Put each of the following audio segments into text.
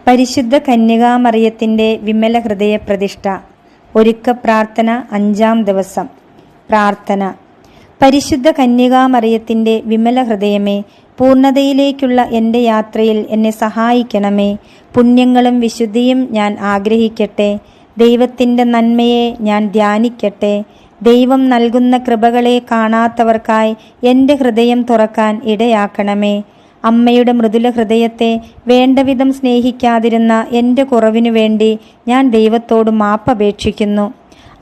പരിശുദ്ധ കന്യകാമറിയത്തിൻ്റെ വിമല ഹൃദയ പ്രതിഷ്ഠ. ഒരുക്ക പ്രാർത്ഥന. 5-ാം ദിവസം. പ്രാർത്ഥന. പരിശുദ്ധ കന്യകാമറിയത്തിൻ്റെ വിമല ഹൃദയമേ, പൂർണ്ണതയിലേക്കുള്ള എൻ്റെ യാത്രയിൽ എന്നെ സഹായിക്കണമേ. പുണ്യങ്ങളും വിശുദ്ധിയും ഞാൻ ആഗ്രഹിക്കട്ടെ. ദൈവത്തിൻ്റെ നന്മയെ ഞാൻ ധ്യാനിക്കട്ടെ. ദൈവം നൽകുന്ന കൃപകളെ കാണാത്തവർക്കായി എൻ്റെ ഹൃദയം തുറക്കാൻ ഇടയാക്കണമേ. അമ്മയുടെ മൃദുല ഹൃദയത്തെ വേണ്ടവിധം സ്നേഹിക്കാതിരുന്ന എൻ്റെ കുറവിനു വേണ്ടി ഞാൻ ദൈവത്തോട് മാപ്പപേക്ഷിക്കുന്നു.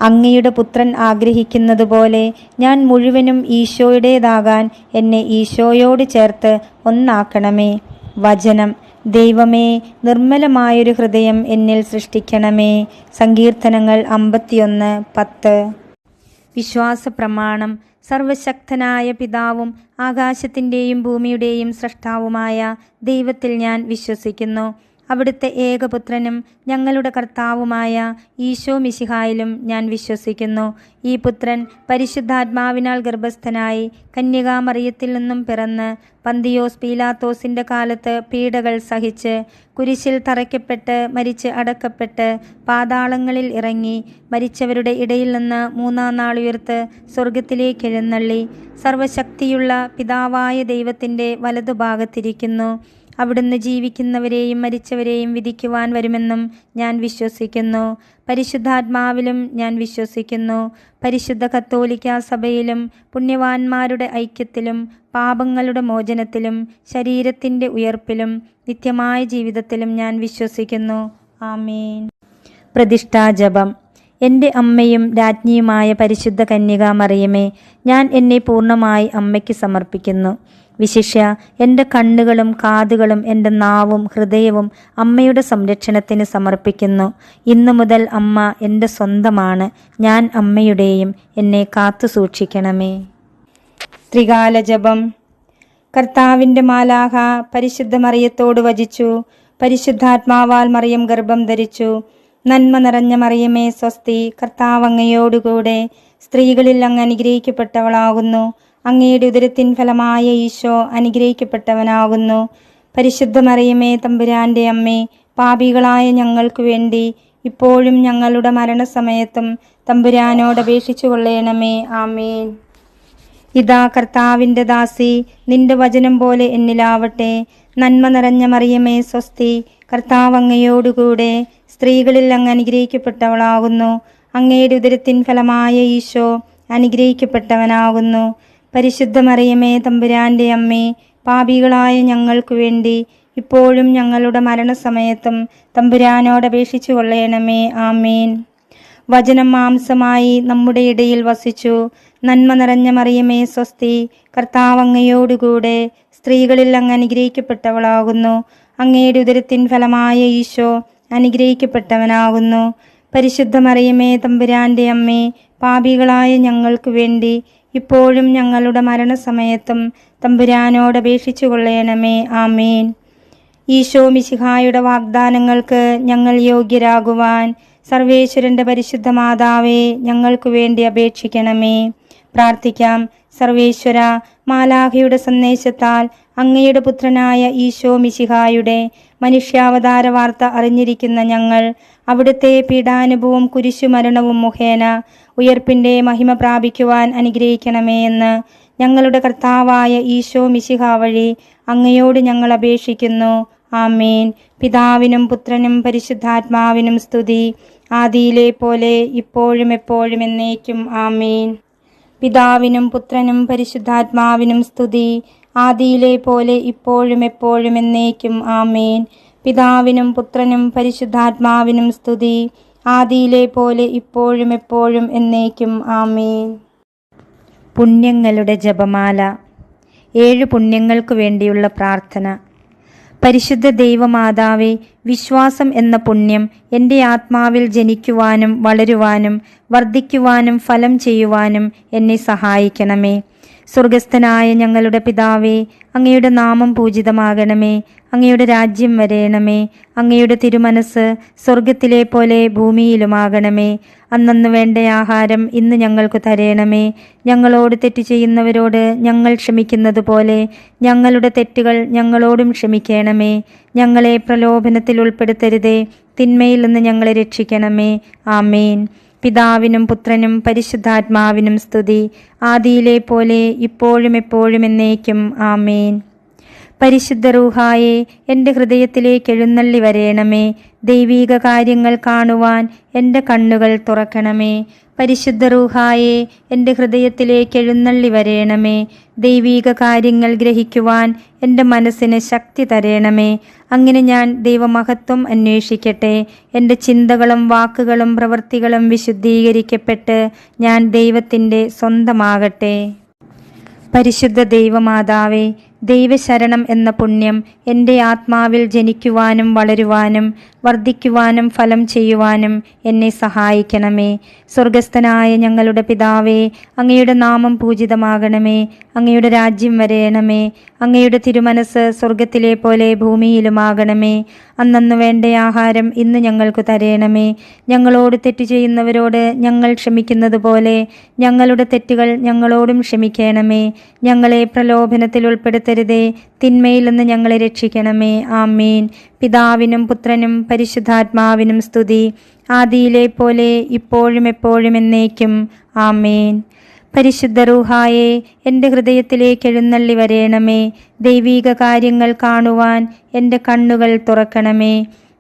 അങ്ങയുടെ പുത്രൻ ആഗ്രഹിക്കുന്നതുപോലെ ഞാൻ മുഴുവനും ഈശോയുടേതാകാൻ എന്നെ ഈശോയോട് ചേർത്ത് ഒന്നാക്കണമേ. വചനം. ദൈവമേ, നിർമ്മലമായൊരു ഹൃദയം എന്നിൽ സൃഷ്ടിക്കണമേ. സങ്കീർത്തനങ്ങൾ 51:10. വിശ്വാസ പ്രമാണം. സർവശക്തനായ പിതാവും ആകാശത്തിൻ്റെയും ഭൂമിയുടെയും സ്രഷ്ടാവുമായ ദൈവത്തിൽ ഞാൻ വിശ്വസിക്കുന്നു. അവിടുത്തെ ഏകപുത്രനും ഞങ്ങളുടെ കർത്താവുമായ ഈശോ മിശിഹായിലും ഞാൻ വിശ്വസിക്കുന്നു. ഈ പുത്രൻ പരിശുദ്ധാത്മാവിനാൽ ഗർഭസ്ഥനായി കന്യകാമറിയത്തിൽ നിന്നും പിറന്ന് പന്തിയോസ് പീലാത്തോസിൻ്റെ കാലത്ത് പീഡകൾ സഹിച്ച് കുരിശിൽ തറയ്ക്കപ്പെട്ട് മരിച്ച് അടക്കപ്പെട്ട് പാതാളങ്ങളിൽ ഇറങ്ങി മരിച്ചവരുടെ ഇടയിൽ നിന്ന് 3-ാം നാൾ ഉയർത്ത് സ്വർഗത്തിലേക്ക് എഴുന്നള്ളി സർവശക്തിയുള്ള പിതാവായ ദൈവത്തിൻ്റെ വലതുഭാഗത്തിരിക്കുന്നു. അവിടുന്ന് ജീവിക്കുന്നവരെയും മരിച്ചവരെയും വിധിക്കുവാൻ വരുമെന്നും ഞാൻ വിശ്വസിക്കുന്നു. പരിശുദ്ധാത്മാവിലും ഞാൻ വിശ്വസിക്കുന്നു. പരിശുദ്ധ കത്തോലിക്കാ സഭയിലും പുണ്യവാന്മാരുടെ ഐക്യത്തിലും പാപങ്ങളുടെ മോചനത്തിലും ശരീരത്തിൻ്റെ ഉയർപ്പിലും നിത്യമായ ജീവിതത്തിലും ഞാൻ വിശ്വസിക്കുന്നു. ആമേൻ. പ്രതിഷ്ഠാജപം. എൻ്റെ അമ്മയും രാജ്ഞിയുമായ പരിശുദ്ധ കന്യകാമറിയമേ, ഞാൻ എന്നെ പൂർണ്ണമായി അമ്മയ്ക്ക് സമർപ്പിക്കുന്നു. വിശിഷ്യ എൻ്റെ കണ്ണുകളും കാതുകളും എൻ്റെ നാവും ഹൃദയവും അമ്മയുടെ സംരക്ഷണത്തിന് സമർപ്പിക്കുന്നു. ഇന്നു മുതൽ അമ്മ എൻ്റെ സ്വന്തമാണ്. ഞാൻ അമ്മയുടെയും. എന്നെ കാത്തു സൂക്ഷിക്കണമേ. ത്രികാല ജപം. കർത്താവിൻ്റെ മാലാഖ പരിശുദ്ധ മറിയത്തോട് വചിച്ചു. പരിശുദ്ധാത്മാവാൽ മറിയം ഗർഭം ധരിച്ചു. നന്മ നിറഞ്ഞ മറിയമേ സ്വസ്തി, കർത്താവ് അങ്ങയോടുകൂടെ സ്ത്രീകളിൽ അങ്ങ് അനുഗ്രഹിക്കപ്പെട്ടവളാകുന്നു. അങ്ങയുടെ ഉദരത്തിൻ ഫലമായ ഈശോ അനുഗ്രഹിക്കപ്പെട്ടവനാകുന്നു. പരിശുദ്ധ മറിയമേ തമ്പുരാൻ്റെ അമ്മേ, പാപികളായ ഞങ്ങൾക്ക് വേണ്ടി ഇപ്പോഴും ഞങ്ങളുടെ മരണസമയത്തും തമ്പുരാനോട് അപേക്ഷിച്ചു കൊള്ളണമേ. ആമേൻ. ഇതാ കർത്താവിൻ്റെ ദാസി, നിന്റെ വചനം പോലെ എന്നിലാവട്ടെ. നന്മ നിറഞ്ഞ മറിയമേ സ്വസ്തി, കർത്താവ് അങ്ങയോടുകൂടെ സ്ത്രീകളിൽ അങ്ങ് അനുഗ്രഹിക്കപ്പെട്ടവളാകുന്നു. അങ്ങയുടെ ഉദരത്തിൻ ഫലമായ ഈശോ അനുഗ്രഹിക്കപ്പെട്ടവനാകുന്നു. പരിശുദ്ധ മറിയമേ തമ്പുരാൻ്റെ അമ്മേ, പാപികളായ ഞങ്ങൾക്ക് വേണ്ടി ഇപ്പോഴും ഞങ്ങളുടെ മരണസമയത്തും തമ്പുരാനോട് അപേക്ഷിച്ചു കൊള്ളണമേ. ആമേൻ. വചനം മാംസമായി നമ്മുടെ ഇടയിൽ വസിച്ചു. നന്മ നിറഞ്ഞ മറിയമേ സ്വസ്തി, കർത്താവ് അങ്ങയോടുകൂടെ സ്ത്രീകളിൽ അങ്ങ് അനുഗ്രഹിക്കപ്പെട്ടവളാകുന്നു. അങ്ങയുടെ ഉദരത്തിൻ ഫലമായ ഈശോ അനുഗ്രഹിക്കപ്പെട്ടവനാകുന്നു. പരിശുദ്ധ മറിയമേ തമ്പുരാൻ്റെ അമ്മേ, പാപികളായ ഞങ്ങൾക്ക് വേണ്ടി ഇപ്പോഴും ഞങ്ങളുടെ മരണസമയത്തും തമ്പുരാനോട് അപേക്ഷിച്ചു കൊള്ളണമേ. ആമേൻ. ഈശോ മിശിഹായുടെ വാഗ്ദാനങ്ങൾക്ക് ഞങ്ങൾ യോഗ്യരാകുവാൻ സർവേശ്വരൻ്റെ പരിശുദ്ധ മാതാവേ, ഞങ്ങൾക്ക് വേണ്ടി അപേക്ഷിക്കണമേ. പ്രാർത്ഥിക്കാം. സർവേശ്വര, മാലാഖയുടെ സന്ദേശത്താൽ അങ്ങയുടെ പുത്രനായ ഈശോ മിശിഹായുടെ മനുഷ്യാവതാര വാർത്ത അറിഞ്ഞിരിക്കുന്ന ഞങ്ങൾ അവിടുത്തെ പീഡാനുഭവവും കുരിശുമരണവും മുഖേന ഉയർപ്പിൻ്റെ മഹിമ പ്രാപിക്കുവാൻ അനുഗ്രഹിക്കണമേ എന്ന് ഞങ്ങളുടെ കർത്താവായ ഈശോ മിശിഹ വഴി അങ്ങയോട് ഞങ്ങൾ അപേക്ഷിക്കുന്നു. ആമേൻ. പിതാവിനും പുത്രനും പരിശുദ്ധാത്മാവിനും സ്തുതി, ആദിയിലെ പോലെ ഇപ്പോഴും എപ്പോഴും എന്നേക്കും. ആമേൻ. പിതാവിനും പുത്രനും പരിശുദ്ധാത്മാവിനും സ്തുതി, ആദിയിലെ പോലെ ഇപ്പോഴും എപ്പോഴും എന്നേക്കും. ആമേൻ. പിതാവിനും പുത്രനും പരിശുദ്ധാത്മാവിനും സ്തുതി, ആദിയിലെ പോലെ ഇപ്പോഴും എപ്പോഴും എന്നേക്കും. ആമേൻ. പുണ്യങ്ങളുടെ ജപമാല. 7 പുണ്യങ്ങൾക്ക് വേണ്ടിയുള്ള പ്രാർത്ഥന. പരിശുദ്ധ ദൈവമാതാവേ, വിശ്വാസം എന്ന പുണ്യം എൻ്റെ ആത്മാവിൽ ജനിക്കുവാനും വളരുവാനും വർദ്ധിക്കുവാനും ഫലം ചെയ്യുവാനും എന്നെ സഹായിക്കണമേ. സ്വർഗസ്ഥനായ ഞങ്ങളുടെ പിതാവേ, അങ്ങയുടെ നാമം പൂജിതമാകണമേ. അങ്ങയുടെ രാജ്യം വരേണമേ. അങ്ങയുടെ തിരുമനസ് സ്വർഗത്തിലെ പോലെ ഭൂമിയിലുമാകണമേ. അന്നന്ന് വേണ്ട ആഹാരം ഇന്ന് ഞങ്ങൾക്ക് തരേണമേ. ഞങ്ങളോട് തെറ്റ് ചെയ്യുന്നവരോട് ഞങ്ങൾ ക്ഷമിക്കുന്നത് പോലെ ഞങ്ങളുടെ തെറ്റുകൾ ഞങ്ങളോടും ക്ഷമിക്കണമേ. ഞങ്ങളെ പ്രലോഭനത്തിൽ ഉൾപ്പെടുത്തരുതേ, തിന്മയിൽ നിന്ന് ഞങ്ങളെ രക്ഷിക്കണമേ. ആമേൻ. പിതാവിനും പുത്രനും പരിശുദ്ധാത്മാവിനും സ്തുതി, ആദിയിലെ പോലെ ഇപ്പോഴും എപ്പോഴും എന്നേക്കും. ആമേൻ. പരിശുദ്ധ റൂഹായെ എൻ്റെ ഹൃദയത്തിലേക്ക് എഴുന്നള്ളി വരേണമേ. ദൈവീക കാര്യങ്ങൾ കാണുവാൻ എൻ്റെ കണ്ണുകൾ തുറക്കണമേ. പരിശുദ്ധ റൂഹായെ എൻ്റെ ഹൃദയത്തിലേക്ക് എഴുന്നള്ളി വരേണമേ. ദൈവീക കാര്യങ്ങൾ ഗ്രഹിക്കുവാൻ എൻ്റെ മനസ്സിന് ശക്തി തരേണമേ. അങ്ങനെ ഞാൻ ദൈവമഹത്വം അന്വേഷിക്കട്ടെ. എൻ്റെ ചിന്തകളും വാക്കുകളും പ്രവൃത്തികളും വിശുദ്ധീകരിക്കപ്പെട്ട് ഞാൻ ദൈവത്തിൻ്റെ സ്വന്തമാകട്ടെ. പരിശുദ്ധ ദൈവമാതാവേ, ദൈവശരണം എന്ന പുണ്യം എൻ്റെ ആത്മാവിൽ ജനിക്കുവാനും വളരുവാനും വർദ്ധിക്കുവാനും ഫലം ചെയ്യുവാനും എന്നെ സഹായിക്കണമേ. സ്വർഗസ്ഥനായ ഞങ്ങളുടെ പിതാവേ, അങ്ങയുടെ നാമം പൂജിതമാകണമേ. അങ്ങയുടെ രാജ്യം വരേണമേ. അങ്ങയുടെ തിരുമനസ് സ്വർഗത്തിലെ പോലെ ഭൂമിയിലുമാകണമേ. അന്നന്ന് വേണ്ട ആഹാരം ഇന്ന് ഞങ്ങൾക്ക് തരേണമേ. ഞങ്ങളോട് തെറ്റ് ചെയ്യുന്നവരോട് ഞങ്ങൾ ക്ഷമിക്കുന്നത് പോലെ ഞങ്ങളുടെ തെറ്റുകൾ ഞങ്ങളോടും ക്ഷമിക്കണമേ. ഞങ്ങളെ പ്രലോഭനത്തിൽ ഉൾപ്പെടുത്തരുതേ, തിന്മയിൽ നിന്ന് ഞങ്ങളെ രക്ഷിക്കണമേ. ആമേൻ. പിതാവിനും പുത്രനും പരിശുദ്ധാത്മാവിനും സ്തുതി, ആദിയിലെ പോലെ ഇപ്പോഴും എപ്പോഴും എന്നേക്കും. ആമേൻ. പരിശുദ്ധ റൂഹായെ എൻ്റെ ഹൃദയത്തിലേക്ക് എഴുന്നള്ളി വരേണമേ. ദൈവീക കാര്യങ്ങൾ കാണുവാൻ എൻ്റെ കണ്ണുകൾ തുറക്കണമേ.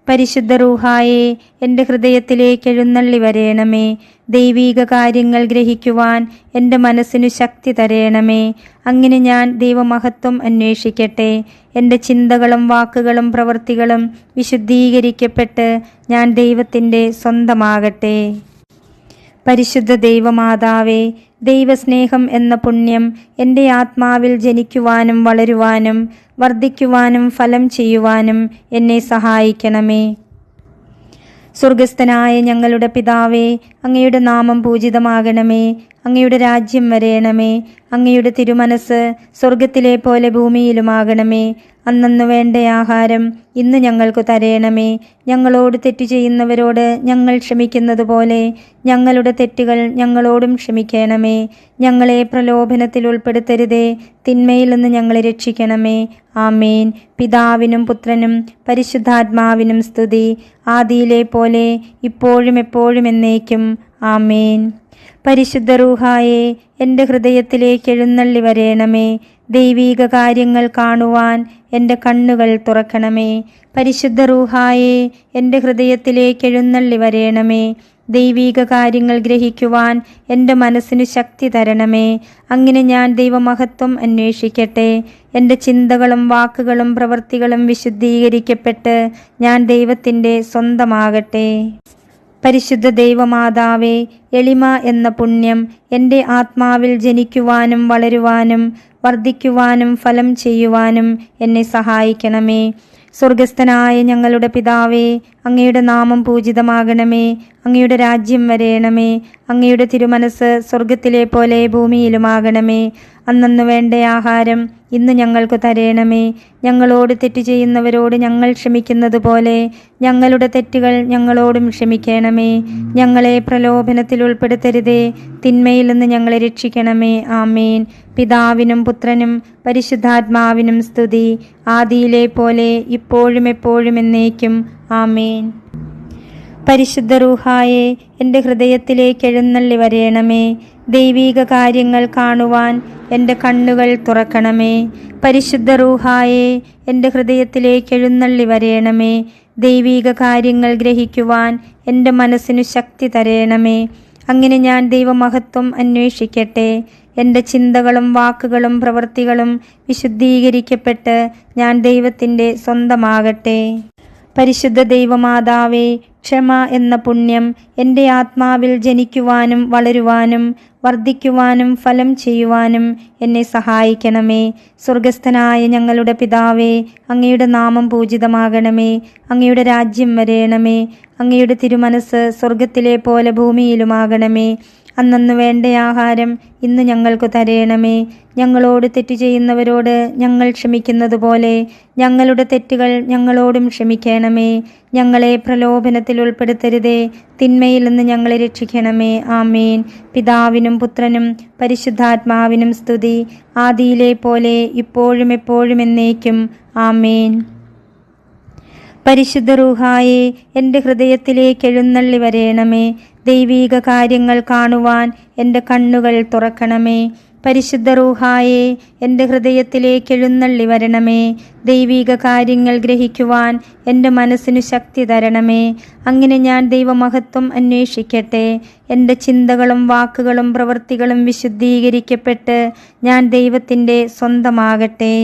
പരിശുദ്ധ റൂഹായെ എൻ്റെ ഹൃദയത്തിലേക്ക് എഴുന്നള്ളി വരേണമേ. ദൈവീക കാര്യങ്ങൾ ഗ്രഹിക്കുവാൻ എൻ്റെ മനസ്സിനു ശക്തി തരേണമേ. അങ്ങനെ ഞാൻ ദൈവമഹത്വം അന്വേഷിക്കട്ടെ. എൻ്റെ ചിന്തകളും വാക്കുകളും പ്രവൃത്തികളും വിശുദ്ധീകരിക്കപ്പെട്ട് ഞാൻ ദൈവത്തിൻ്റെ സ്വന്തമാകട്ടെ. പരിശുദ്ധ ദൈവമാതാവേ, ദൈവസ്നേഹം എന്ന പുണ്യം എൻ്റെ ആത്മാവിൽ ജനിക്കുവാനും വളരുവാനും വർദ്ധിക്കുവാനും ഫലം ചെയ്യുവാനും എന്നെ സഹായിക്കണമേ. സ്വർഗസ്ഥനായ ഞങ്ങളുടെ പിതാവേ, അങ്ങയുടെ നാമം പൂജിതമാകണമേ. അങ്ങയുടെ രാജ്യം വരേണമേ. അങ്ങയുടെ തിരുമനസ് സ്വർഗത്തിലെ പോലെ ഭൂമിയിലുമാകണമേ. അന്നന്ന് വേണ്ട ആഹാരം ഇന്ന് ഞങ്ങൾക്ക് തരേണമേ. ഞങ്ങളോട് തെറ്റ് ചെയ്യുന്നവരോട് ഞങ്ങൾ ക്ഷമിക്കുന്നത് പോലെ ഞങ്ങളുടെ തെറ്റുകൾ ഞങ്ങളോടും ക്ഷമിക്കണമേ. ഞങ്ങളെ പ്രലോഭനത്തിൽ ഉൾപ്പെടുത്തരുതേ, തിന്മയിൽ നിന്ന് ഞങ്ങളെ രക്ഷിക്കണമേ. ആമേൻ. പിതാവിനും പുത്രനും പരിശുദ്ധാത്മാവിനും സ്തുതി, ആദിയിലെ പോലെ ഇപ്പോഴും എപ്പോഴും എന്നേക്കും. ആമേൻ. പരിശുദ്ധ റൂഹായെ എൻ്റെ ഹൃദയത്തിലേക്ക് എഴുന്നള്ളി വരേണമേ. ദൈവീക കാര്യങ്ങൾ കാണുവാൻ എൻ്റെ കണ്ണുകൾ തുറക്കണമേ. പരിശുദ്ധ റൂഹായെ എൻ്റെ ഹൃദയത്തിലേക്ക് എഴുന്നള്ളി വരേണമേ. ദൈവീക കാര്യങ്ങൾ ഗ്രഹിക്കുവാൻ എൻ്റെ മനസ്സിനു ശക്തി തരണമേ. അങ്ങനെ ഞാൻ ദൈവമഹത്വം അന്വേഷിക്കട്ടെ. എൻ്റെ ചിന്തകളും വാക്കുകളും പ്രവൃത്തികളും വിശുദ്ധീകരിക്കപ്പെട്ട് ഞാൻ ദൈവത്തിൻ്റെ സ്വന്തമാകട്ടെ. പരിശുദ്ധ ദൈവമാതാവേ, എളിമ എന്ന പുണ്യം എൻ്റെ ആത്മാവിൽ ജനിക്കുവാനും വളരുവാനും വർദ്ധിക്കുവാനും ഫലം ചെയ്യുവാനും എന്നെ സഹായിക്കണമേ. സ്വർഗസ്ഥനായ ഞങ്ങളുടെ പിതാവേ, അങ്ങയുടെ നാമം പൂജിതമാകണമേ. അങ്ങയുടെ രാജ്യം വരേണമേ. അങ്ങയുടെ തിരുമനസ് സ്വർഗത്തിലെ പോലെ ഭൂമിയിലുമാകണമേ. അന്നന്ന് വേണ്ട ആഹാരം ഇന്ന് ഞങ്ങൾക്ക് തരേണമേ. ഞങ്ങളോട് തെറ്റ് ചെയ്യുന്നവരോട് ഞങ്ങൾ ക്ഷമിക്കുന്നത് പോലെ ഞങ്ങളുടെ തെറ്റുകൾ ഞങ്ങളോടും ക്ഷമിക്കണമേ. ഞങ്ങളെ പ്രലോഭനത്തിൽ ഉൾപ്പെടുത്തരുതേ, തിന്മയിൽ നിന്ന് ഞങ്ങളെ രക്ഷിക്കണമേ. ആമേൻ. പിതാവിനും പുത്രനും പരിശുദ്ധാത്മാവിനും സ്തുതി, ആദിയിലെ പോലെ ഇപ്പോഴും എപ്പോഴും എന്നേക്കും. ആമേൻ. പരിശുദ്ധ റൂഹായെ എൻ്റെ ഹൃദയത്തിലേക്ക് എഴുന്നള്ളി വരേണമേ. ദൈവീക കാര്യങ്ങൾ കാണുവാൻ എൻ്റെ കണ്ണുകൾ തുറക്കണമേ. പരിശുദ്ധ റൂഹായെ എൻ്റെ ഹൃദയത്തിലേക്ക് എഴുന്നള്ളി വരേണമേ. ദൈവീക കാര്യങ്ങൾ ഗ്രഹിക്കുവാൻ എൻ്റെ മനസ്സിനു ശക്തി തരേണമേ. അങ്ങനെ ഞാൻ ദൈവമഹത്വം അന്വേഷിക്കട്ടെ. എൻ്റെ ചിന്തകളും വാക്കുകളും പ്രവൃത്തികളും വിശുദ്ധീകരിക്കപ്പെട്ട് ഞാൻ ദൈവത്തിൻ്റെ സ്വന്തമാകട്ടെ. പരിശുദ്ധ ദൈവമാതാവേ, ക്ഷമ എന്ന പുണ്യം എൻ്റെ ആത്മാവിൽ ജനിക്കുവാനും വളരുവാനും വർദ്ധിക്കുവാനും ഫലം ചെയ്യുവാനും എന്നെ സഹായിക്കണമേ. സ്വർഗസ്ഥനായ ഞങ്ങളുടെ പിതാവേ, അങ്ങയുടെ നാമം പൂജിതമാകണമേ. അങ്ങയുടെ രാജ്യം വരേണമേ. അങ്ങയുടെ തിരുമനസ് സ്വർഗത്തിലെ പോലെ ഭൂമിയിലുമാകണമേ. അന്നന്നു വേണ്ട ആഹാരം ഇന്ന് ഞങ്ങൾക്ക് തരേണമേ. ഞങ്ങളോട് തെറ്റ് ചെയ്യുന്നവരോട് ഞങ്ങൾ ക്ഷമിക്കുന്നത് പോലെ ഞങ്ങളുടെ തെറ്റുകൾ ഞങ്ങളോടും ക്ഷമിക്കണമേ. ഞങ്ങളെ പ്രലോഭനത്തിൽ ഉൾപ്പെടുത്തരുതേ, തിന്മയിൽ നിന്ന് ഞങ്ങളെ രക്ഷിക്കണമേ. ആമേൻ. പിതാവിനും പുത്രനും പരിശുദ്ധാത്മാവിനും സ്തുതി, ആദിയിലെ പോലെ ഇപ്പോഴും എപ്പോഴും എന്നേക്കും. ആമേൻ. പരിശുദ്ധ റൂഹായെ എൻ്റെ ഹൃദയത്തിലേക്ക് എഴുന്നള്ളി വരേണമേ. ദൈവീക കാര്യങ്ങൾ കാണുവാൻ എൻ്റെ കണ്ണുകൾ തുറക്കണമേ. പരിശുദ്ധ റൂഹായെ എൻ്റെ ഹൃദയത്തിലേക്ക് എഴുന്നള്ളി വരണമേ. ദൈവീക കാര്യങ്ങൾ ഗ്രഹിക്കുവാൻ എൻ്റെ മനസ്സിനു ശക്തി തരണമേ. അങ്ങനെ ഞാൻ ദൈവമഹത്വം അന്വേഷിക്കട്ടെ. എൻ്റെ ചിന്തകളും വാക്കുകളും പ്രവൃത്തികളും വിശുദ്ധീകരിക്കപ്പെട്ട് ഞാൻ ദൈവത്തിൻ്റെ സ്വന്തമാകട്ടെ.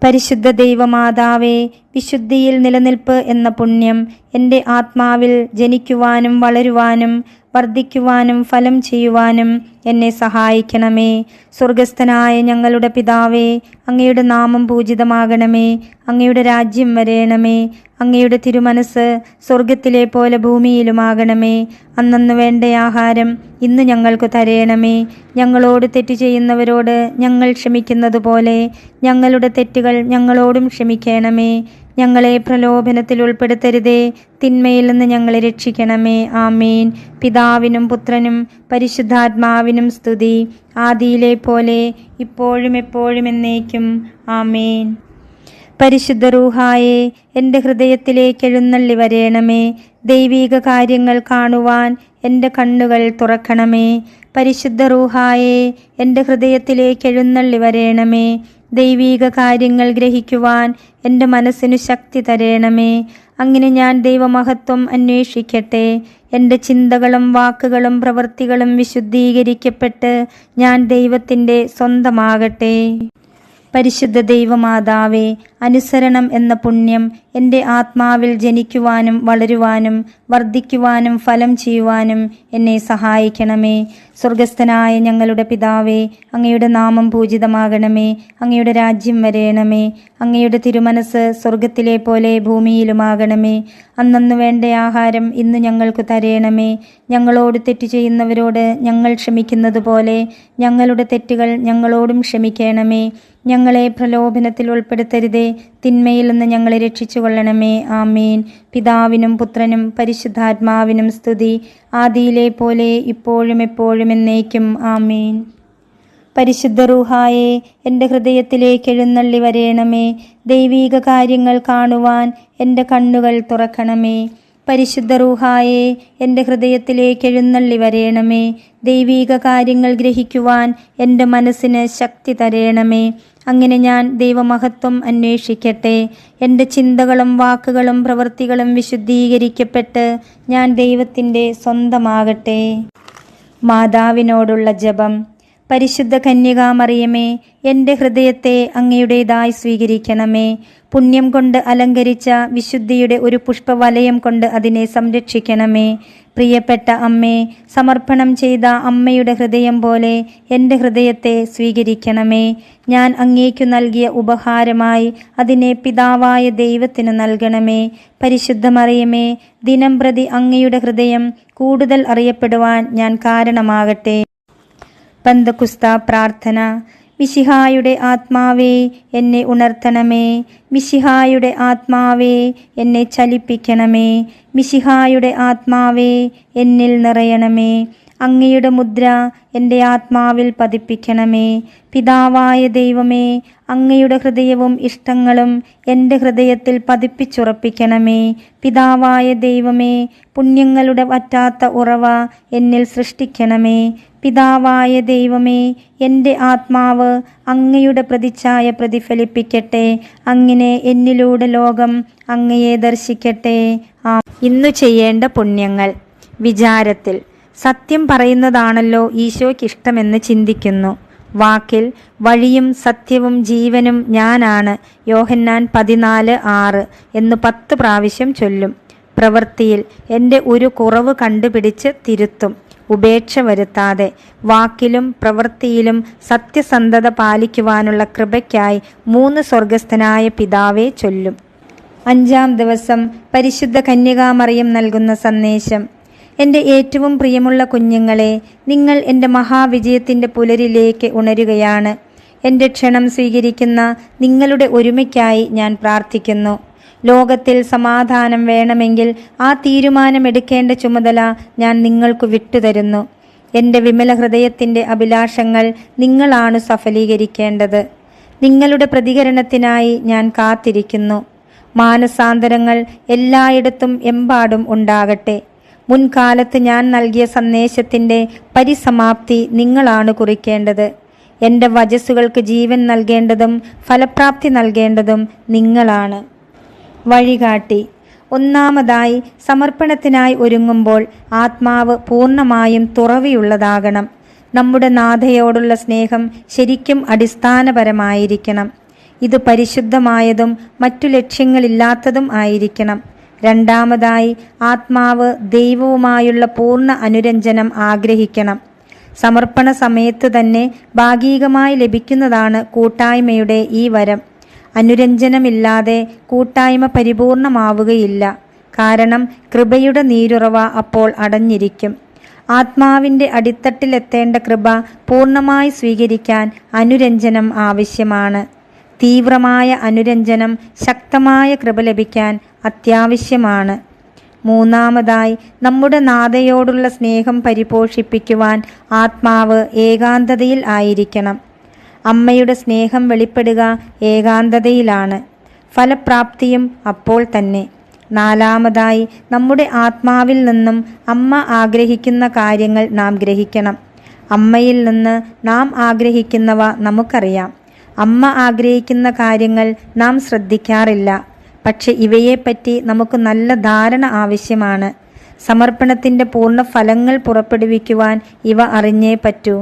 പരിശുദ്ധ ദൈവമാതാവേ, വിശുദ്ധിയിൽ നിലനിൽപ്പ് എന്ന പുണ്യം എൻ്റെ ആത്മാവിൽ ജനിക്കുവാനും വളരുവാനും വർദ്ധിക്കുവാനും ഫലം ചെയ്യുവാനും എന്നെ സഹായിക്കണമേ. സ്വർഗസ്ഥനായ ഞങ്ങളുടെ പിതാവേ, അങ്ങയുടെ നാമം പൂജിതമാകണമേ. അങ്ങയുടെ രാജ്യം വരേണമേ. അങ്ങയുടെ തിരുമനസ് സ്വർഗത്തിലെ പോലെ ഭൂമിയിലുമാകണമേ. അന്നന്നു വേണ്ട ആഹാരം ഇന്ന് ഞങ്ങൾക്ക് തരേണമേ. ഞങ്ങളോട് തെറ്റ് ചെയ്യുന്നവരോട് ഞങ്ങൾ ക്ഷമിക്കുന്നത് പോലെ ഞങ്ങളുടെ തെറ്റുകൾ ഞങ്ങളോടും ക്ഷമിക്കണമേ. ഞങ്ങളെ പ്രലോഭനത്തിൽ ഉൾപ്പെടുത്തരുതേ, തിന്മയിൽ നിന്ന് ഞങ്ങളെ രക്ഷിക്കണമേ. ആമേൻ. പിതാവിനും പുത്രനും പരിശുദ്ധാത്മാവിനും സ്തുതി, ആദിയിലെ പോലെ ഇപ്പോഴും എപ്പോഴും എന്നേക്കും. ആമേൻ. പരിശുദ്ധ റൂഹായെ എൻ്റെ ഹൃദയത്തിലേക്ക് എഴുന്നള്ളി വരേണമേ. ദൈവീക കാര്യങ്ങൾ കാണുവാൻ എൻ്റെ കണ്ണുകൾ തുറക്കണമേ. പരിശുദ്ധ റൂഹായെ എൻ്റെ ഹൃദയത്തിലേക്ക് എഴുന്നള്ളി വരേണമേ. ദൈവീക കാര്യങ്ങൾ ഗ്രഹിക്കുവാൻ എൻ്റെ മനസ്സിനു ശക്തി തരേണമേ. അങ്ങനെ ഞാൻ ദൈവമഹത്വം അന്വേഷിക്കട്ടെ. എൻ്റെ ചിന്തകളും വാക്കുകളും പ്രവൃത്തികളും വിശുദ്ധീകരിക്കപ്പെട്ട് ഞാൻ ദൈവത്തിൻ്റെ സ്വന്തമാകട്ടെ. പരിശുദ്ധ ദൈവമാതാവേ, അനുസരണം എന്ന പുണ്യം എൻ്റെ ആത്മാവിൽ ജനിക്കുവാനും വളരുവാനും വർദ്ധിക്കുവാനും ഫലം ചെയ്യുവാനും എന്നെ സഹായിക്കണമേ. സ്വർഗസ്ഥനായ ഞങ്ങളുടെ പിതാവേ, അങ്ങയുടെ നാമം പൂജിതമാകണമേ. അങ്ങയുടെ രാജ്യം വരേണമേ. അങ്ങയുടെ തിരുമനസ് സ്വർഗത്തിലെ പോലെ ഭൂമിയിലുമാകണമേ. അന്നന്നു വേണ്ട ആഹാരം ഇന്ന് ഞങ്ങൾക്ക് തരേണമേ. ഞങ്ങളോട് തെറ്റ് ചെയ്യുന്നവരോട് ഞങ്ങൾ ക്ഷമിക്കുന്നത് പോലെ ഞങ്ങളുടെ തെറ്റുകൾ ഞങ്ങളോടും ക്ഷമിക്കണമേ. ഞങ്ങളെ പ്രലോഭനത്തിൽ ഉൾപ്പെടുത്തരുതേ, തിന്മയിൽ നിന്ന് ഞങ്ങളെ രക്ഷിച്ചു കൊള്ളണമേ. ആമേൻ. പിതാവിനും പുത്രനും പരിശുദ്ധാത്മാവിനും സ്തുതി, ആദിയിലെ പോലെ ഇപ്പോഴും എപ്പോഴും എന്നേക്കും. ആമേൻ. പരിശുദ്ധ റൂഹായെ എൻ്റെ ഹൃദയത്തിലേക്ക് എഴുന്നള്ളി വരേണമേ. ദൈവീക കാര്യങ്ങൾ കാണുവാൻ എൻ്റെ കണ്ണുകൾ തുറക്കണമേ. പരിശുദ്ധ റൂഹായെ എൻ്റെ ഹൃദയത്തിലേക്ക് എഴുന്നള്ളി വരേണമേ. ദൈവീക കാര്യങ്ങൾ ഗ്രഹിക്കുവാൻ എൻ്റെ മനസ്സിന് ശക്തി തരേണമേ. അങ്ങനെ ഞാൻ ദൈവമഹത്വം അന്വേഷിക്കട്ടെ. എൻ്റെ ചിന്തകളും വാക്കുകളും പ്രവൃത്തികളും വിശുദ്ധീകരിക്കപ്പെട്ട് ഞാൻ ദൈവത്തിൻ്റെ സ്വന്തമാകട്ടെ. മാതാവിനോടുള്ള ജപം. പരിശുദ്ധ കന്യകാമറിയമേ, എൻ്റെ ഹൃദയത്തെ അങ്ങയുടേതായി സ്വീകരിക്കണമേ. പുണ്യം കൊണ്ട് അലങ്കരിച്ച വിശുദ്ധിയുടെ ഒരു പുഷ്പവലയം കൊണ്ട് അതിനെ സംരക്ഷിക്കണമേ. പ്രിയപ്പെട്ട അമ്മേ, സമർപ്പണം ചെയ്ത അമ്മയുടെ ഹൃദയം പോലെ എൻ്റെ ഹൃദയത്തെ സ്വീകരിക്കണമേ. ഞാൻ അങ്ങേക്കു നൽകിയ ഉപഹാരമായി അതിനെ പിതാവായ ദൈവത്തിന് നൽകണമേ. പരിശുദ്ധ മറിയമേ, ദിനം പ്രതി അങ്ങയുടെ ഹൃദയം കൂടുതൽ അറിയപ്പെടുവാൻ ഞാൻ കാരണമാകട്ടെ. പന്തക്കുസ്ത പ്രാർത്ഥന. മിശിഹായുടെ ആത്മാവേ, എന്നെ ഉണർത്തണമേ. മിശിഹായുടെ ആത്മാവേ, എന്നെ ചലിപ്പിക്കണമേ. മിശിഹായുടെ ആത്മാവേ, എന്നിൽ നിറയണമേ. അങ്ങയുടെ മുദ്ര എൻ്റെ ആത്മാവിൽ പതിപ്പിക്കണമേ. പിതാവായ ദൈവമേ, അങ്ങയുടെ ഹൃദയവും ഇഷ്ടങ്ങളും എൻ്റെ ഹൃദയത്തിൽ പതിപ്പിച്ചുറപ്പിക്കണമേ. പിതാവായ ദൈവമേ, പുണ്യങ്ങളുടെ വറ്റാത്ത ഉറവ എന്നിൽ സൃഷ്ടിക്കണമേ. പിതാവായ ദൈവമേ, എൻ്റെ ആത്മാവ് അങ്ങയുടെ പ്രതിച്ഛായ പ്രതിഫലിപ്പിക്കട്ടെ. അങ്ങനെ എന്നിലൂടെ ലോകം അങ്ങയെ ദർശിക്കട്ടെ. ഇന്നു ചെയ്യേണ്ട പുണ്യങ്ങൾ. വിചാരത്തിൽ സത്യം പറയുന്നതാണല്ലോ ഈശോയ്ക്കിഷ്ടമെന്ന് ചിന്തിക്കുന്നു. വാക്കിൽ വഴിയും സത്യവും ജീവനും ഞാനാണ്, യോഹന്നാൻ 14:6 എന്ന് 10 പ്രാവശ്യം ചൊല്ലും. പ്രവൃത്തിയിൽ എൻ്റെ ഒരു കുറവ് കണ്ടുപിടിച്ച് തിരുത്തും, ഉപേക്ഷ വരുത്താതെ. വാക്കിലും പ്രവൃത്തിയിലും സത്യസന്ധത പാലിക്കുവാനുള്ള കൃപയ്ക്കായി 3 സ്വർഗസ്ഥനായ പിതാവേ ചൊല്ലും. 5-ാം ദിവസം പരിശുദ്ധ കന്യകാമറിയം നൽകുന്ന സന്ദേശം. എൻ്റെ ഏറ്റവും പ്രിയമുള്ള കുഞ്ഞുങ്ങളെ, നിങ്ങൾ എൻ്റെ മഹാവിജയത്തിൻ്റെ പുലരിലേക്ക് ഉണരുകയാണ്. എൻ്റെ ക്ഷണം സ്വീകരിക്കുന്ന നിങ്ങളുടെ ഒരുമയ്ക്കായി ഞാൻ പ്രാർത്ഥിക്കുന്നു. ലോകത്തിൽ സമാധാനം വേണമെങ്കിൽ ആ തീരുമാനമെടുക്കേണ്ട ചുമതല ഞാൻ നിങ്ങൾക്ക് വിട്ടുതരുന്നു. എൻ്റെ വിമല ഹൃദയത്തിൻ്റെ അഭിലാഷങ്ങൾ നിങ്ങളാണ് സഫലീകരിക്കേണ്ടത്. നിങ്ങളുടെ പ്രതികരണത്തിനായി ഞാൻ കാത്തിരിക്കുന്നു. മാനസാന്തരങ്ങൾ എല്ലായിടത്തും എമ്പാടും ഉണ്ടാകട്ടെ. മുൻകാലത്ത് ഞാൻ നൽകിയ സന്ദേശത്തിൻ്റെ പരിസമാപ്തി നിങ്ങളാണ് കുറിക്കേണ്ടത്. എൻ്റെ വചസ്സുകൾക്ക് ജീവൻ നൽകേണ്ടതും ഫലപ്രാപ്തി നൽകേണ്ടതും നിങ്ങളാണ്. വഴികാട്ടി. ഒന്നാമതായി, സമർപ്പണത്തിനായി ഒരുങ്ങുമ്പോൾ ആത്മാവ് പൂർണ്ണമായും തുറവിയുള്ളതാകണം. നമ്മുടെ നാഥയോടുള്ള സ്നേഹം ശരിക്കും അടിസ്ഥാനപരമായിരിക്കണം. ഇത് പരിശുദ്ധമായതും മറ്റു ലക്ഷ്യങ്ങളില്ലാത്തതും ആയിരിക്കണം. രണ്ടാമതായി, ആത്മാവ് ദൈവവുമായുള്ള പൂർണ്ണ അനുരഞ്ജനം ആഗ്രഹിക്കണം. സമർപ്പണ സമയത്ത് തന്നെ ഭാഗികമായി ലഭിക്കുന്നതാണ് കൂട്ടായ്മയുടെ ഈ വരം. അനുരഞ്ജനമില്ലാതെ കൂട്ടായ്മ പരിപൂർണമാവുകയില്ല. കാരണം കൃപയുടെ നീരുറവ അപ്പോൾ അടഞ്ഞിരിക്കും. ആത്മാവിൻ്റെ അടിത്തട്ടിലെത്തേണ്ട കൃപ പൂർണ്ണമായി സ്വീകരിക്കാൻ അനുരഞ്ജനം ആവശ്യമാണ്. തീവ്രമായ അനുരഞ്ജനം ശക്തമായ കൃപ ലഭിക്കാൻ അത്യാവശ്യമാണ്. മൂന്നാമതായി, നമ്മുടെ നാഥയോടുള്ള സ്നേഹം പരിപോഷിപ്പിക്കുവാൻ ആത്മാവ് ഏകാന്തതയിൽ ആയിരിക്കണം. അമ്മയുടെ സ്നേഹം വെളിപ്പെടുക ഏകാന്തതയിലാണ്. ഫലപ്രാപ്തിയും അപ്പോൾ തന്നെ. നാലാമതായി, നമ്മുടെ ആത്മാവിൽ നിന്നും അമ്മ ആഗ്രഹിക്കുന്ന കാര്യങ്ങൾ നാം ഗ്രഹിക്കണം. അമ്മയിൽ നിന്ന് നാം ആഗ്രഹിക്കുന്നവ നമുക്കറിയാം. അമ്മ ആഗ്രഹിക്കുന്ന കാര്യങ്ങൾ നാം ശ്രദ്ധിക്കാറില്ല. പക്ഷെ ഇവയെപ്പറ്റി നമുക്ക് നല്ല ധാരണ ആവശ്യമാണ്. സമർപ്പണത്തിൻ്റെ പൂർണ്ണ ഫലങ്ങൾ പുറപ്പെടുവിക്കുവാൻ ഇവ അറിഞ്ഞേ പറ്റൂ.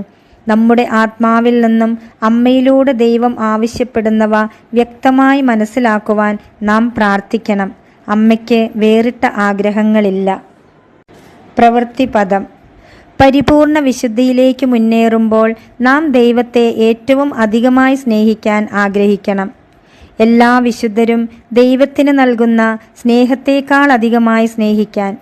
നമ്മുടെ ആത്മാവിൽ നിന്നും അമ്മയിലൂടെ ദൈവം ആവശ്യപ്പെടുന്നവ വ്യക്തമായി മനസ്സിലാക്കുവാൻ നാം പ്രാർത്ഥിക്കണം. അമ്മയ്ക്ക് വേറിട്ട ആഗ്രഹങ്ങളില്ല. പ്രവൃത്തിപദം. പരിപൂർണ വിശുദ്ധിയിലേക്ക് മുന്നേറുമ്പോൾ നാം ദൈവത്തെ ഏറ്റവും അധികമായി സ്നേഹിക്കാൻ ആഗ്രഹിക്കണം. എല്ലാ വിശുദ്ധരും ദൈവത്തിന് നൽകുന്ന സ്നേഹത്തേക്കാൾ അധികമായി സ്നേഹിക്കാൻ,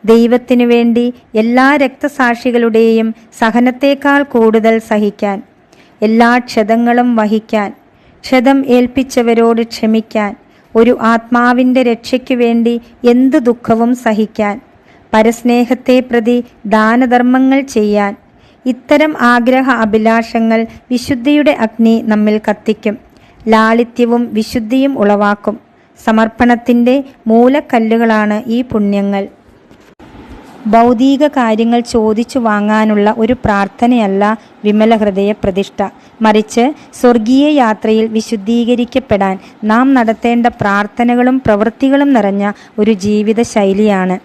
ദൈവത്തിനു വേണ്ടി എല്ലാ രക്തസാക്ഷികളുടെയും സഹനത്തേക്കാൾ കൂടുതൽ സഹിക്കാൻ, എല്ലാ ക്ഷതങ്ങളും വഹിക്കാൻ, ക്ഷതം ഏൽപ്പിച്ചവരോട് ക്ഷമിക്കാൻ, ഒരു ആത്മാവിൻ്റെ രക്ഷയ്ക്കു വേണ്ടി എന്തു ദുഃഖവും സഹിക്കാൻ, പരസ്നേഹത്തെ പ്രതി ദാനധർമ്മങ്ങൾ ചെയ്യാൻ. ഇത്തരം ആഗ്രഹ അഭിലാഷങ്ങൾ വിശുദ്ധിയുടെ അഗ്നി നമ്മിൽ കത്തിക്കും. ലാളിത്യവും വിശുദ്ധിയും ഉളവാക്കും. സമർപ്പണത്തിൻ്റെ മൂലക്കല്ലുകളാണ് ഈ പുണ്യങ്ങൾ. ഭൗതിക കാര്യങ്ങൾ ചോദിച്ചു വാങ്ങാനുള്ള ഒരു പ്രാർത്ഥനയല്ല വിമല ഹൃദയ പ്രതിഷ്ഠ. മറിച്ച് സ്വർഗീയ യാത്രയിൽ വിശുദ്ധീകരിക്കപ്പെടാൻ നാം നടത്തേണ്ട പ്രാർത്ഥനകളും പ്രവൃത്തികളും നിറഞ്ഞ ഒരു ജീവിത ശൈലിയാണ്.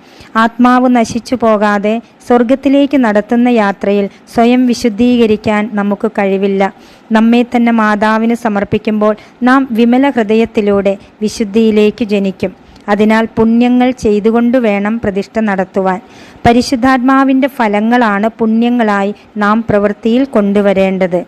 ആത്മാവ് നശിച്ചു പോകാതെ സ്വർഗത്തിലേക്ക് നടത്തുന്ന യാത്രയിൽ സ്വയം വിശുദ്ധീകരിക്കാൻ നമുക്ക് കഴിവില്ല. നമ്മെ തന്നെ മാതാവിന് സമർപ്പിക്കുമ്പോൾ നാം വിമല ഹൃദയത്തിലൂടെ വിശുദ്ധിയിലേക്ക് ജനിക്കും. അതിനാൽ പുണ്യങ്ങൾ ചെയ്തുകൊണ്ടു വേണം പ്രതിഷ്ഠ നടത്തുവാൻ. പരിശുദ്ധാത്മാവിൻ്റെ ഫലങ്ങളാണ് പുണ്യങ്ങളായി നാം പ്രവൃത്തിയിൽ കൊണ്ടുവരേണ്ടത്.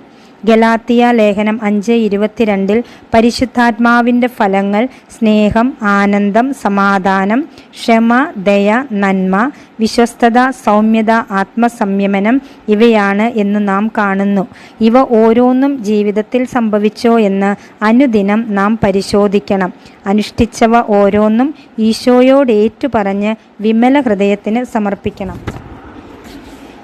ഗലാത്തിയ ലേഖനം 5:22 പരിശുദ്ധാത്മാവിൻ്റെ ഫലങ്ങൾ സ്നേഹം, ആനന്ദം, സമാധാനം, ക്ഷമ, ദയ, നന്മ, വിശ്വസ്തത, സൗമ്യത, ആത്മസംയമനം ഇവയാണ് എന്ന് നാം കാണുന്നു. ഇവ ഓരോന്നും ജീവിതത്തിൽ സംഭവിച്ചോ എന്ന് അനുദിനം നാം പരിശോധിക്കണം. അനുഷ്ഠിച്ചവ ഓരോന്നും ഈശോയോട് ഏറ്റുപറഞ്ഞ് വിമല ഹൃദയത്തിന് സമർപ്പിക്കണം.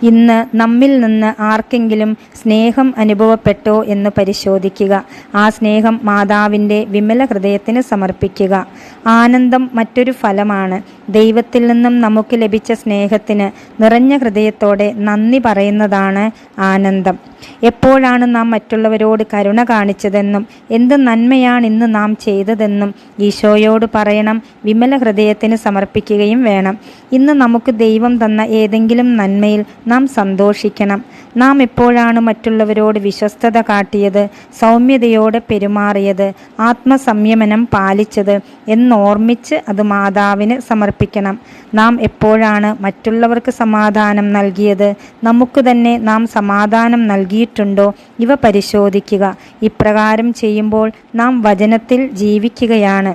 ഇന്ന് നമ്മിൽ നിന്ന് ആർക്കെങ്കിലും സ്നേഹം അനുഭവപ്പെട്ടോ എന്ന് പരിശോധിക്കുക. ആ സ്നേഹം മാതാവിൻ്റെ വിമല ഹൃദയത്തിന് സമർപ്പിക്കുക. ആനന്ദം മറ്റൊരു ഫലമാണ്. ദൈവത്തിൽ നിന്നും നമുക്ക് ലഭിച്ച സ്നേഹത്തിന് നിറഞ്ഞ ഹൃദയത്തോടെ നന്ദി പറയുന്നതാണ് ആനന്ദം. എപ്പോഴാണ് നാം മറ്റുള്ളവരോട് കരുണ കാണിച്ചതെന്നും എന്ത് നന്മയാണ് ഇന്ന് നാം ചെയ്തതെന്നും ഈശോയോട് പറയണം. വിമല ഹൃദയത്തിന് സമർപ്പിക്കുകയും വേണം. ഇന്ന് നമുക്ക് ദൈവം തന്ന ഏതെങ്കിലും നന്മയിൽ നാം സന്തോഷിക്കണം. നാം എപ്പോഴാണ് മറ്റുള്ളവരോട് വിശ്വസ്തത കാട്ടിയത്, സൗമ്യതയോടെ പെരുമാറിയത്, ആത്മസംയമനം പാലിച്ചത് എന്നോർമ്മിച്ച് അത് മാതാവിന് സമർപ്പിക്കണം. നാം എപ്പോഴാണ് മറ്റുള്ളവർക്ക് സമാധാനം നൽകിയത്, നമുക്ക് തന്നെ നാം സമാധാനം നൽകിയിട്ടുണ്ടോ, ഇവ പരിശോധിക്കുക. ഇപ്രകാരം ചെയ്യുമ്പോൾ നാം വചനത്തിൽ ജീവിക്കുകയാണ്.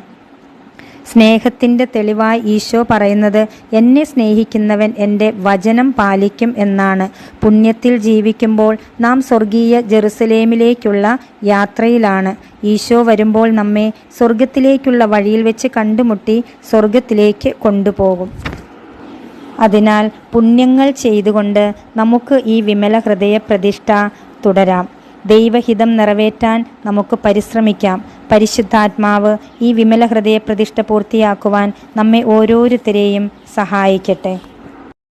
സ്നേഹത്തിൻ്റെ തെളിവായി ഈശോ പറയുന്നത്, എന്നെ സ്നേഹിക്കുന്നവൻ എൻ്റെ വചനം പാലിക്കും എന്നാണ്. പുണ്യത്തിൽ ജീവിക്കുമ്പോൾ നാം സ്വർഗീയ ജെറുസലേമിലേക്കുള്ള യാത്രയിലാണ്. ഈശോ വരുമ്പോൾ നമ്മെ സ്വർഗത്തിലേക്കുള്ള വഴിയിൽ വെച്ച് കണ്ടുമുട്ടി സ്വർഗത്തിലേക്ക് കൊണ്ടുപോകും. അതിനാൽ പുണ്യങ്ങൾ ചെയ്തുകൊണ്ട് നമുക്ക് ഈ വിമല ഹൃദയ പ്രതിഷ്ഠ തുടരാം. ദൈവഹിതം നിറവേറ്റാൻ നമുക്ക് പരിശ്രമിക്കാം. പരിശുദ്ധാത്മാവ് ഈ വിമല ഹൃദയ പ്രതിഷ്ഠ പൂർത്തിയാക്കുവാൻ നമ്മെ ഓരോരുത്തരെയും സഹായിക്കട്ടെ.